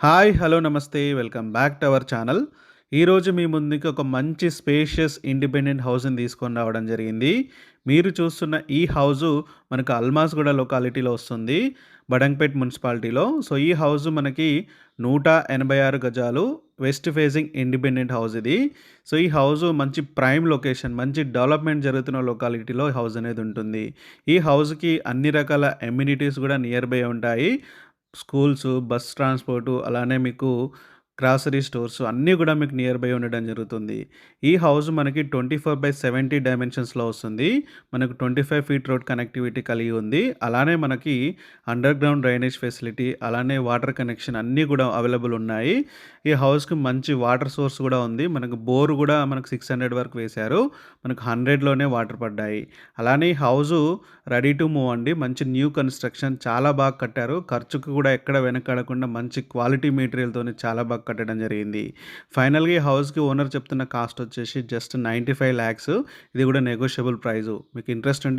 Hi! Hello! నమస్తే. Welcome back to our channel. ఈరోజు మీ ముందుకి ఒక మంచి స్పేషియస్ ఇండిపెండెంట్ హౌస్‌ని తీసుకొని రావడం జరిగింది. మీరు చూస్తున్న ఈ హౌసు మనకు అల్మాస్‌గూడ లొకాలిటీలో వస్తుంది. బడంగ్‌పేట్ మున్సిపాలిటీలో. సో, ఈ హౌసు మనకి 186 గజాలు వెస్ట్ ఫేసింగ్ ఇండిపెండెంట్ హౌస్ ఇది. సో, ఈ హౌసు మంచి ప్రైమ్ లొకేషన్, మంచి డెవలప్‌మెంట్ జరుగుతున్న లొకాలిటీలో హౌస్ అనేది ఉంటుంది. ఈ హౌస్‌కి అన్ని రకాల అమ్యూనిటీస్ కూడా నియర్ బై ఉంటాయి. స్కూల్సు, బస్ ట్రాన్స్‌పోర్టు అలానే మీకు గ్రాసరీ స్టోర్స్ అన్నీ గూడా మీకు నియర్ బై ఉండడం జరుగుతుంది. ఈ హౌస్ మనకి 24/70 డైమెన్షన్స్‌లో వస్తుంది. మనకు 25 ఫీట్ రోడ్ కనెక్టివిటీ కలిగి ఉంది. అలానే మనకి అండర్ గ్రౌండ్ డ్రైనేజ్ ఫెసిలిటీ, అలానే వాటర్ కనెక్షన్ అన్నీ గూడా అవైలబుల్ ఉన్నాయి. ఈ హౌస్‌కి మంచి వాటర్ సోర్స్ గూడా ఉంది. మనకు బోర్ గూడా మనకు 600 వరకు వేశారు. మనకు 100లోనే వాటర్ పడ్డాయి. అలానే ఈ హౌసు రెడీ టు మూవ్ అండి. మంచి న్యూ కన్‌స్ట్రక్షన్ చాలా బాగా కట్టారు. ఖర్చుకు కూడా ఎక్కడ వెనకాడకుండా మంచి క్వాలిటీ మెటీరియల్‌తోని చాలా బాగా కట్టడం జరిగింది. ఫైనల్‌గా ఈ హౌస్‌కి ఓనర్ చెప్తున్న కాస్ట్ వచ్చేసి జస్ట్ 95 లాక్స్. ఇది కూడా నెగోషియబుల్ ప్రైజు. మీకు ఇంట్రెస్ట్ ఉంటే